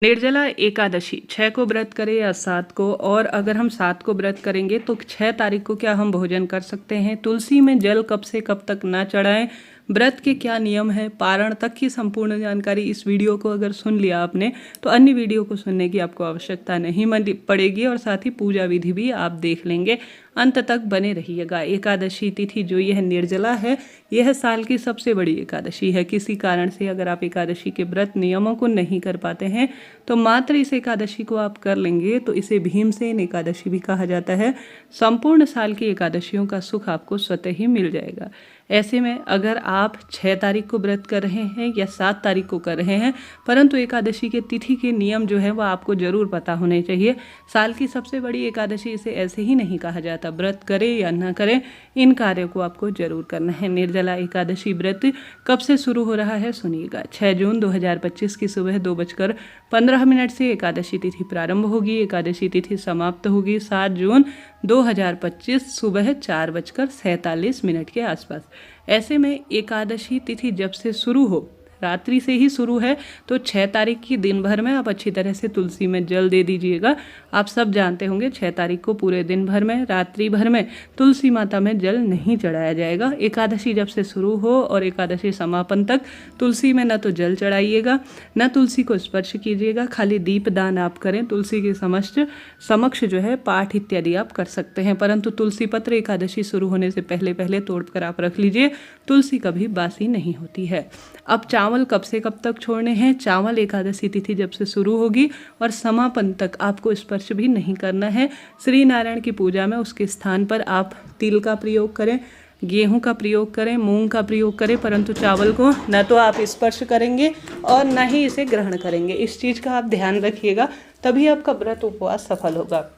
निर्जला एकादशी 6 को व्रत करें या 7 को, और अगर हम 7 को व्रत करेंगे तो 6 तारीख को क्या हम भोजन कर सकते हैं, तुलसी में जल कब से कब तक ना चढ़ाएं, व्रत के क्या नियम है, पारण तक की संपूर्ण जानकारी इस वीडियो को अगर सुन लिया आपने तो अन्य वीडियो को सुनने की आपको आवश्यकता नहीं पड़ेगी, और साथ ही पूजा विधि भी आप देख लेंगे। अंत तक बने रहिएगा। एकादशी तिथि जो यह निर्जला है, यह साल की सबसे बड़ी एकादशी है। किसी कारण से अगर आप एकादशी के व्रत नियमों को नहीं कर पाते हैं तो मात्र इस एकादशी को आप कर लेंगे तो इसे भीमसेन एकादशी भी कहा जाता है। संपूर्ण साल की एकादशियों का सुख आपको स्वतः ही मिल जाएगा। ऐसे में अगर आप 6 तारीख को व्रत कर रहे हैं या 7 तारीख को कर रहे हैं, परंतु एकादशी के तिथि के नियम जो है वह आपको जरूर पता होने चाहिए। साल की सबसे बड़ी एकादशी इसे ऐसे ही नहीं कहा जाता। व्रत करें या ना करें, इन कार्यों को आपको जरूर करना है। निर्जला एकादशी व्रत कब से शुरू हो रहा है सुनिएगा। 6 जून 2025 की सुबह 2:15 से एकादशी तिथि प्रारंभ होगी। एकादशी तिथि समाप्त होगी 7 जून 2025 सुबह 4:47 के आसपास। ऐसे में एकादशी तिथि जब से शुरू हो, रात्रि से ही शुरू है, तो 6 तारीख की दिन भर में आप अच्छी तरह से तुलसी में जल दे दीजिएगा। आप सब जानते होंगे 6 तारीख को पूरे दिन भर में, रात्रि भर में तुलसी माता में जल नहीं चढ़ाया जाएगा। एकादशी जब से शुरू हो और एकादशी समापन तक तुलसी में न तो जल चढ़ाइएगा, न तुलसी को स्पर्श कीजिएगा। खाली दीप दान आप करें। तुलसी के समक्ष जो है पाठ इत्यादि आप कर सकते हैं, परंतु तुलसी पत्र एकादशी शुरू होने से पहले पहले तोड़ कर आप रख लीजिए। तुलसी कभी बासी नहीं होती है। अब चावल कब से कब तक छोड़ने हैं। चावल एकादशी तिथि जब से शुरू होगी और समापन तक आपको स्पर्श भी नहीं करना है। श्री नारायण की पूजा में उसके स्थान पर आप तिल का प्रयोग करें, गेहूं का प्रयोग करें, मूंग का प्रयोग करें, परंतु चावल को न तो आप स्पर्श करेंगे और न ही इसे ग्रहण करेंगे। इस चीज़ का आप ध्यान रखिएगा, तभी आपका व्रत उपवास सफल होगा।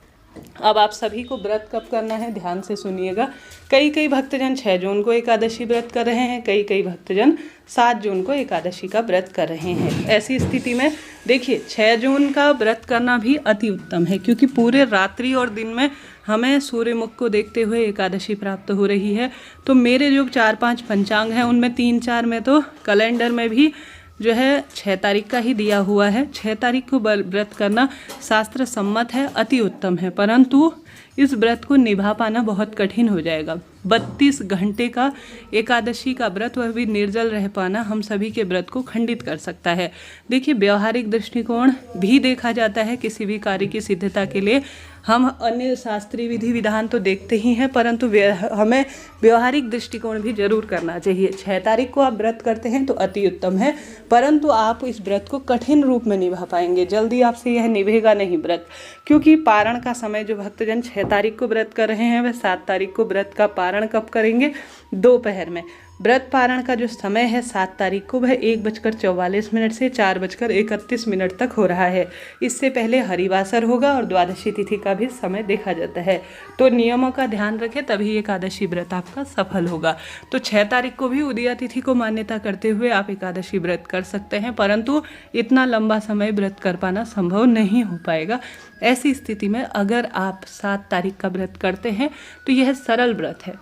अब आप सभी को व्रत कब करना है ध्यान से सुनिएगा। कई भक्तजन 6 जून को एकादशी व्रत कर रहे हैं, कई भक्तजन 7 जून को एकादशी का व्रत कर रहे हैं। ऐसी स्थिति में देखिए 6 जून का व्रत करना भी अति उत्तम है, क्योंकि पूरे रात्रि और दिन में हमें सूर्य मुख को देखते हुए एकादशी प्राप्त हो रही है। तो मेरे जो 4-5 पंचांग हैं उनमें 3-4 में तो कैलेंडर में भी जो है 6 तारीख का ही दिया हुआ है। 6 तारीख को व्रत करना शास्त्र सम्मत है, अति उत्तम है, परंतु इस व्रत को निभा पाना बहुत कठिन हो जाएगा। 32 घंटे का एकादशी का व्रत, वह भी निर्जल रह पाना हम सभी के व्रत को खंडित कर सकता है। देखिए व्यवहारिक दृष्टिकोण भी देखा जाता है किसी भी कार्य की सिद्धता के लिए। हम अन्य शास्त्रीय विधि विधान तो देखते ही हैं, परंतु हमें व्यवहारिक दृष्टिकोण भी जरूर करना चाहिए। 6 तारीख को आप व्रत करते हैं तो अति उत्तम है, परंतु आप इस व्रत को कठिन रूप में निभा पाएंगे। जल्दी आपसे यह निभेगा नहीं व्रत, क्योंकि पारण का समय जो भक्तजन 6 तारीख को व्रत कर रहे हैं वह 7 तारीख को व्रत का पारण कब करेंगे, दोपहर में। व्रत पारण का जो समय है 7 तारीख को वह 1:44 से 4:31 तक हो रहा है। इससे पहले हरिवासर होगा और द्वादशी तिथि का भी समय देखा जाता है। तो नियमों का ध्यान रखें, तभी एकादशी व्रत आपका सफल होगा। तो 6 तारीख को भी उदया तिथि को मान्यता करते हुए आप एकादशी व्रत कर सकते हैं, परंतु इतना लंबा समय व्रत कर पाना संभव नहीं हो पाएगा। ऐसी स्थिति में अगर आप 7 तारीख का व्रत करते हैं तो यह सरल व्रत है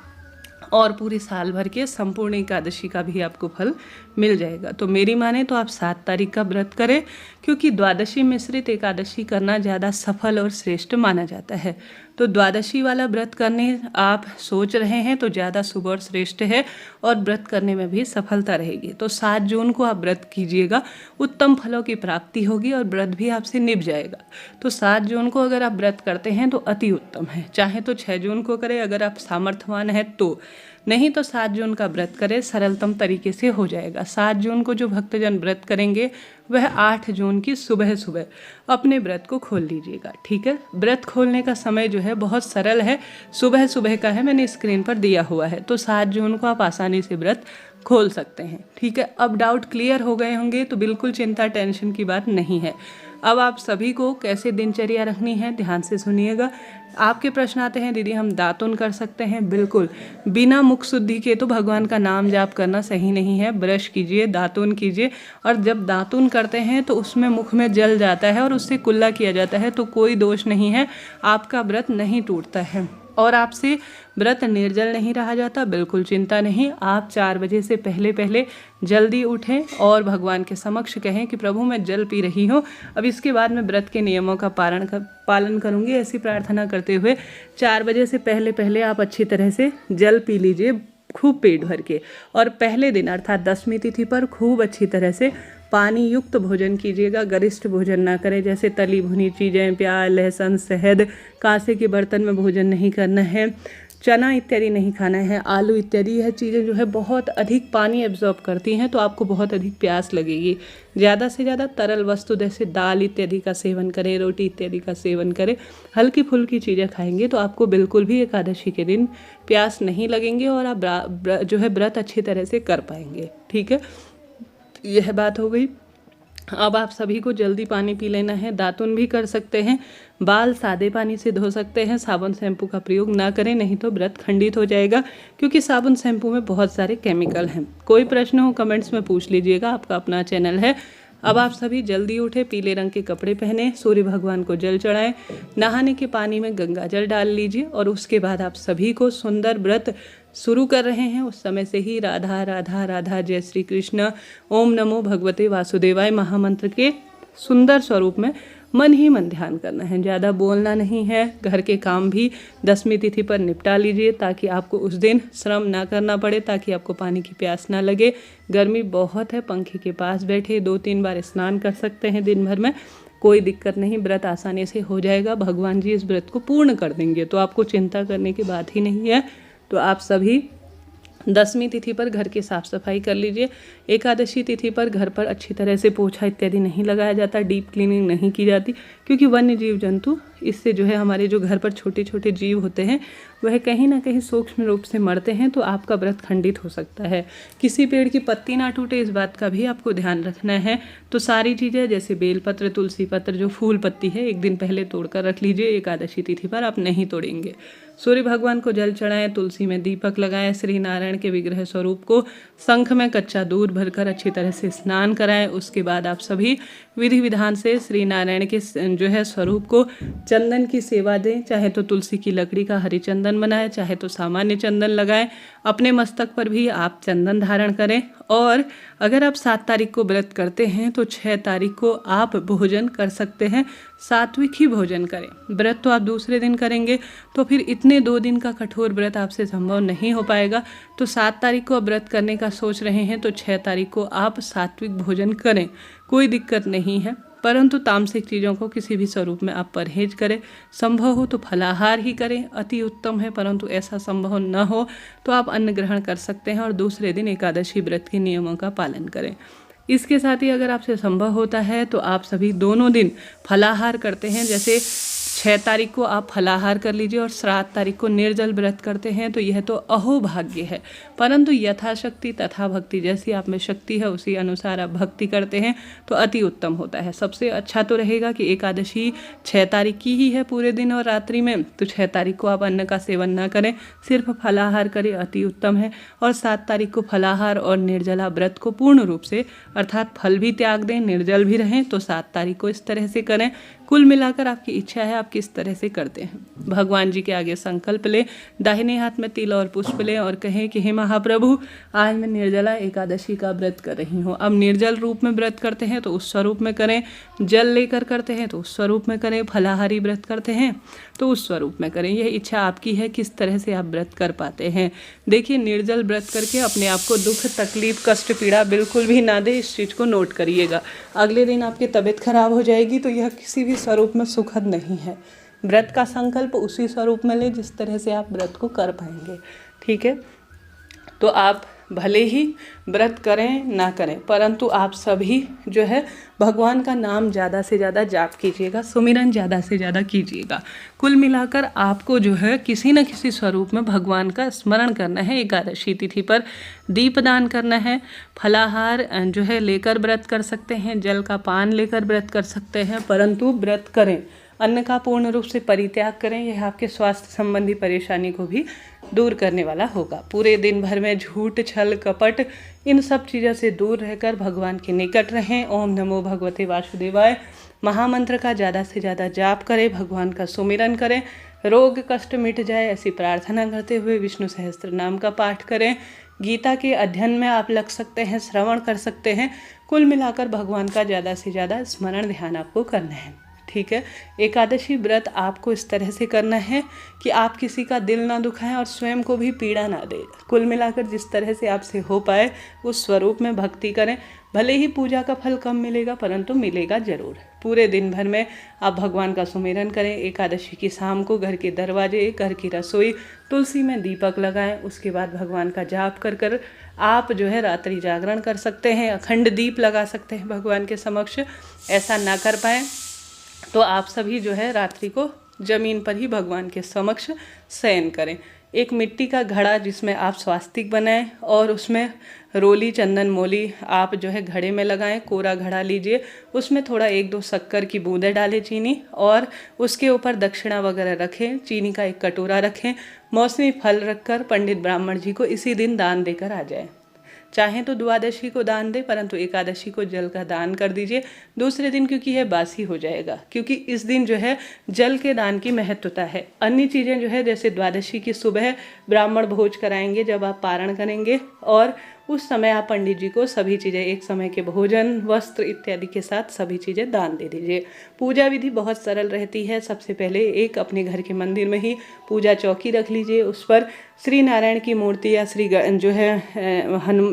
और पूरे साल भर के संपूर्ण एकादशी का भी आपको फल मिल जाएगा। तो मेरी माने तो आप 7 तारीख का व्रत करें, क्योंकि द्वादशी मिश्रित एकादशी करना ज़्यादा सफल और श्रेष्ठ माना जाता है। तो द्वादशी वाला व्रत करने आप सोच रहे हैं तो ज़्यादा शुभ और श्रेष्ठ है, और व्रत करने में भी सफलता रहेगी। तो 7 जून को आप व्रत कीजिएगा, उत्तम फलों की प्राप्ति होगी और व्रत भी आपसे निभ जाएगा। तो 7 जून को अगर आप व्रत करते हैं तो अति उत्तम है। चाहे तो 6 जून को करें अगर आप सामर्थ्यवान हैं तो, नहीं तो 7 जून का व्रत करें, सरलतम तरीके से हो जाएगा। 7 जून को जो भक्तजन व्रत करेंगे वह 8 जून की सुबह अपने व्रत को खोल लीजिएगा, ठीक है। व्रत खोलने का समय जो है बहुत सरल है, सुबह का है, मैंने स्क्रीन पर दिया हुआ है। तो 7 जून को आप आसानी से व्रत खोल सकते हैं, ठीक है। अब डाउट क्लियर हो गए होंगे, तो बिल्कुल चिंता टेंशन की बात नहीं है। अब आप सभी को कैसे दिनचर्या रखनी है ध्यान से सुनिएगा। आपके प्रश्न आते हैं दीदी हम दातुन कर सकते हैं? बिल्कुल, बिना मुख शुद्धि के तो भगवान का नाम जाप करना सही नहीं है। ब्रश कीजिए, दातुन कीजिए, और जब दातुन करते हैं तो उसमें मुख में जल जाता है और उससे कुल्ला किया जाता है, तो कोई दोष नहीं है, आपका व्रत नहीं टूटता है। और आपसे व्रत निर्जल नहीं रहा जाता, बिल्कुल चिंता नहीं। आप 4 बजे से पहले पहले जल्दी उठें और भगवान के समक्ष कहें कि प्रभु मैं जल पी रही हूँ, अब इसके बाद मैं व्रत के नियमों का पालन करूँगी। ऐसी प्रार्थना करते हुए 4 बजे से पहले पहले आप अच्छी तरह से जल पी लीजिए, खूब पेट भर के। और पहले दिन अर्थात 10वीं तिथि पर खूब अच्छी तरह से पानी युक्त भोजन कीजिएगा। गरिष्ठ भोजन ना करें, जैसे तली भुनी चीज़ें, प्याज, लहसुन, शहद, कांसे के बर्तन में भोजन नहीं करना है, चना इत्यादि नहीं खाना है, आलू इत्यादि। यह चीज़ें जो है बहुत अधिक पानी एब्जॉर्ब करती हैं, तो आपको बहुत अधिक प्यास लगेगी। ज़्यादा से ज़्यादा तरल वस्तु जैसे दाल इत्यादि का सेवन करें, रोटी इत्यादि का सेवन करें। हल्की फुल्की चीज़ें खाएंगे तो आपको बिल्कुल भी एकादशी के दिन प्यास नहीं लगेंगे और आप जो है व्रत अच्छी तरह से कर पाएंगे। ठीक है, यह बात हो गई। अब आप सभी को जल्दी पानी पी लेना है। दातुन भी कर सकते हैं, बाल सादे पानी से धो सकते हैं। साबुन शैम्पू का प्रयोग ना करें, नहीं तो व्रत खंडित हो जाएगा, क्योंकि साबुन शैम्पू में बहुत सारे केमिकल हैं। कोई प्रश्न हो कमेंट्स में पूछ लीजिएगा, आपका अपना चैनल है। अब आप सभी जल्दी उठे, पीले रंग के कपड़े पहने, सूर्य भगवान को जल चढ़ाएं, नहाने के पानी में गंगा जल डाल लीजिए और उसके बाद आप सभी को सुंदर व्रत शुरू कर रहे हैं उस समय से ही राधा राधा राधा जय श्री कृष्ण ओम नमो भगवते वासुदेवाय महामंत्र के सुंदर स्वरूप में मन ही मन ध्यान करना है। ज़्यादा बोलना नहीं है। घर के काम भी 10वीं तिथि पर निपटा लीजिए ताकि आपको उस दिन श्रम ना करना पड़े, ताकि आपको पानी की प्यास ना लगे। गर्मी बहुत है, पंखे के पास बैठे 2-3 बार स्नान कर सकते हैं दिन भर में, कोई दिक्कत नहीं। व्रत आसानी से हो जाएगा, भगवान जी इस व्रत को पूर्ण कर देंगे, तो आपको चिंता करने की बात ही नहीं है। तो आप सभी 10वीं तिथि पर घर की साफ़ सफाई कर लीजिए। एकादशी तिथि पर घर पर अच्छी तरह से पोछा इत्यादि नहीं लगाया जाता, डीप क्लीनिंग नहीं की जाती, क्योंकि वन्य जीव जंतु इससे जो है हमारे जो घर पर छोटे छोटे जीव होते हैं वह कहीं ना कहीं सूक्ष्म रूप से मरते हैं, तो आपका व्रत खंडित हो सकता है। किसी पेड़ की पत्ती ना टूटे, इस बात का भी आपको ध्यान रखना है। तो सारी चीज़ें जैसे बेलपत्र, तुलसी पत्र, जो फूल पत्ती है, एक दिन पहले तोड़कर रख लीजिए। एकादशी तिथि पर आप नहीं तोड़ेंगे। सूर्य भगवान को जल चढ़ाएं, तुलसी में दीपक लगाएं, श्री नारायण के विग्रह स्वरूप को शंख में कच्चा दूध भरकर अच्छी तरह से स्नान कराएं। उसके बाद आप सभी विधि विधान से श्री नारायण के जो है स्वरूप को चंदन की सेवा दें। चाहे तो तुलसी की लकड़ी का हरी चंदन बनाएं, चाहे तो सामान्य चंदन लगाएं। अपने मस्तक पर भी आप चंदन धारण करें। और अगर आप 7 तारीख को व्रत करते हैं तो 6 तारीख को आप भोजन कर सकते हैं, सात्विक ही भोजन करें। व्रत तो आप दूसरे दिन करेंगे, तो फिर इतने 2 दिन का कठोर व्रत आपसे संभव नहीं हो पाएगा। तो 7 तारीख को व्रत करने का सोच रहे हैं तो 6 तारीख को आप सात्विक भोजन करें, कोई दिक्कत नहीं है। परंतु तामसिक चीज़ों को किसी भी स्वरूप में आप परहेज करें। संभव हो तो फलाहार ही करें, अति उत्तम है। परंतु ऐसा संभव न हो तो आप अन्न ग्रहण कर सकते हैं और दूसरे दिन एकादशी व्रत के नियमों का पालन करें। इसके साथ ही अगर आपसे संभव होता है तो आप सभी दोनों दिन फलाहार करते हैं। जैसे 6 तारीख को आप फलाहार कर लीजिए और 7 तारीख को निर्जल व्रत करते हैं, तो यह तो अहोभाग्य है। परंतु यथाशक्ति तथा भक्ति, जैसी आप में शक्ति है उसी अनुसार आप भक्ति करते हैं तो अति उत्तम होता है। सबसे अच्छा तो रहेगा कि एकादशी 6 तारीख की ही है पूरे दिन और रात्रि में, तो 6 तारीख को आप अन्न का सेवन न करें, सिर्फ फलाहार करें, अति उत्तम है। और 7 तारीख को फलाहार और निर्जला व्रत को पूर्ण रूप से, अर्थात फल भी त्याग दें, निर्जल भी रहें, तो 7 तारीख को इस तरह से करें। कुल मिलाकर आपकी इच्छा है आप किस तरह से करते हैं। भगवान जी के आगे संकल्प लें, दाहिने हाथ में तिल और पुष्प लें और कहें कि हे महाप्रभु, आज मैं निर्जला एकादशी का व्रत कर रही हूँ। अब निर्जल रूप में व्रत करते हैं तो उस स्वरूप में करें, जल लेकर करते हैं तो उस स्वरूप में करें, फलाहारी व्रत करते हैं तो उस स्वरूप में करें। यह इच्छा आपकी है किस तरह से आप व्रत कर पाते हैं। देखिए, निर्जल व्रत करके अपने आप को दुख, तकलीफ, कष्ट, पीड़ा बिल्कुल भी ना दे, इस चीज़ को नोट करिएगा। अगले दिन आपकी तबीयत खराब हो जाएगी तो यह किसी भी स्वरूप में सुखद नहीं है। व्रत का संकल्प उसी स्वरूप में ले जिस तरह से आप व्रत को कर पाएंगे। ठीक है, तो आप भले ही व्रत करें ना करें, परंतु आप सभी जो है भगवान का नाम ज़्यादा से ज़्यादा जाप कीजिएगा, सुमिरन ज़्यादा से ज़्यादा कीजिएगा। कुल मिलाकर आपको जो है किसी न किसी स्वरूप में भगवान का स्मरण करना है। एकादशी तिथि पर दीपदान करना है, फलाहार जो है लेकर व्रत कर सकते हैं, जल का पान लेकर व्रत कर सकते हैं, परंतु व्रत करें, अन्न का पूर्ण रूप से परित्याग करें। यह आपके स्वास्थ्य संबंधी परेशानी को भी दूर करने वाला होगा। पूरे दिन भर में झूठ, छल, कपट, इन सब चीज़ों से दूर रहकर भगवान के निकट रहें। ओम नमो भगवते वासुदेवाय महामंत्र का ज़्यादा से ज़्यादा जाप करें, भगवान का सुमिरन करें। रोग कष्ट मिट जाए, ऐसी प्रार्थना करते हुए विष्णु सहस्त्र नाम का पाठ करें। गीता के अध्ययन में आप लग सकते हैं, श्रवण कर सकते हैं। कुल मिलाकर भगवान का ज़्यादा से ज़्यादा स्मरण ध्यान आपको करना है, ठीक है। एकादशी व्रत आपको इस तरह से करना है कि आप किसी का दिल ना दुखाएं और स्वयं को भी पीड़ा ना दें। कुल मिलाकर जिस तरह से आपसे हो पाए उस स्वरूप में भक्ति करें। भले ही पूजा का फल कम मिलेगा परंतु मिलेगा जरूर। पूरे दिन भर में आप भगवान का सुमिरन करें। एकादशी की शाम को घर के दरवाजे, घर की रसोई, तुलसी में दीपक लगाएं। उसके बाद भगवान का जाप कर कर आप जो है रात्रि जागरण कर सकते हैं, अखंड दीप लगा सकते हैं भगवान के समक्ष। ऐसा ना कर पाएँ तो आप सभी जो है रात्रि को जमीन पर ही भगवान के समक्ष शयन करें। एक मिट्टी का घड़ा जिसमें आप स्वास्तिक बनाएं और उसमें रोली, चंदन, मोली आप जो है घड़े में लगाएं। कोरा घड़ा लीजिए, उसमें थोड़ा 1-2 शक्कर की बूंदें डालें, चीनी, और उसके ऊपर दक्षिणा वगैरह रखें। चीनी का एक कटोरा रखें। मौसमी फल रखकर पंडित ब्राह्मण जी को इसी दिन दान देकर आ जाए। चाहें तो द्वादशी को दान दें परंतु एकादशी को जल का दान कर दीजिए दूसरे दिन, क्योंकि यह बासी हो जाएगा। क्योंकि इस दिन जो है जल के दान की महत्वता है। अन्य चीज़ें जो है जैसे द्वादशी की सुबह ब्राह्मण भोज कराएंगे जब आप पारण करेंगे, और उस समय आप पंडित जी को सभी चीज़ें, एक समय के भोजन, वस्त्र इत्यादि के साथ सभी चीज़ें दान दे दीजिए। पूजा विधि बहुत सरल रहती है। सबसे पहले एक अपने घर के मंदिर में ही पूजा चौकी रख लीजिए। उस पर श्री नारायण की मूर्ति या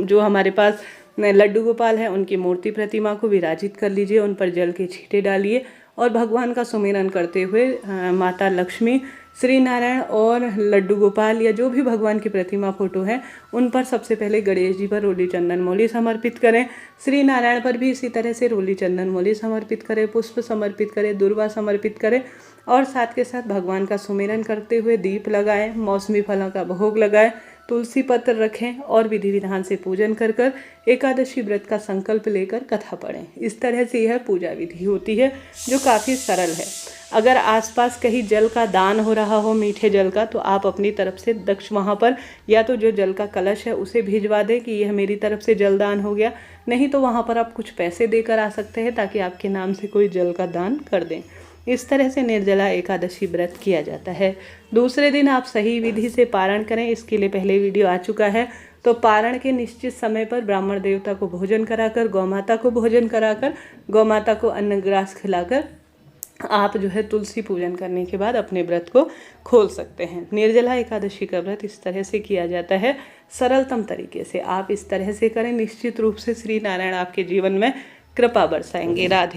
जो हमारे पास लड्डू गोपाल हैं उनकी मूर्ति प्रतिमा को विराजित कर लीजिए। उन पर जल के छींटे डालिए और भगवान का सुमिरन करते हुए माता लक्ष्मी, श्री नारायण और लड्डू गोपाल या जो भी भगवान की प्रतिमा फोटो है उन पर सबसे पहले गणेश जी पर रोली, चंदन, मौली समर्पित करें। श्री नारायण पर भी इसी तरह से रोली, चंदन, मौली समर्पित करें, पुष्प समर्पित करें, दुर्वा समर्पित करें और साथ के साथ भगवान का सुमिरन करते हुए दीप लगाएं, मौसमी फलों का भोग लगाएं, तुलसी पत्र रखें और विधि विधान से पूजन कर कर एकादशी व्रत का संकल्प लेकर कथा पढ़ें। इस तरह से यह पूजा विधि होती है जो काफ़ी सरल है। अगर आसपास कहीं जल का दान हो रहा हो, मीठे जल का, तो आप अपनी तरफ से वहाँ पर या तो जो जल का कलश है उसे भिजवा दें कि यह मेरी तरफ से जलदान हो गया। नहीं तो वहाँ पर आप कुछ पैसे देकर आ सकते हैं ताकि आपके नाम से कोई जल का दान कर दें। इस तरह से निर्जला एकादशी व्रत किया जाता है। दूसरे दिन आप सही विधि से पारण करें। इसके लिए पहले वीडियो आ चुका है। तो पारण के निश्चित समय पर ब्राह्मण देवता को भोजन कराकर, गौमाता को भोजन कराकर, गौमाता को अन्न ग्रास खिलाकर आप जो है तुलसी पूजन करने के बाद अपने व्रत को खोल सकते हैं। निर्जला एकादशी का व्रत इस तरह से किया जाता है, सरलतम तरीके से। आप इस तरह से करें, निश्चित रूप से श्री नारायण आपके जीवन में कृपा बरसाएंगे। राधे।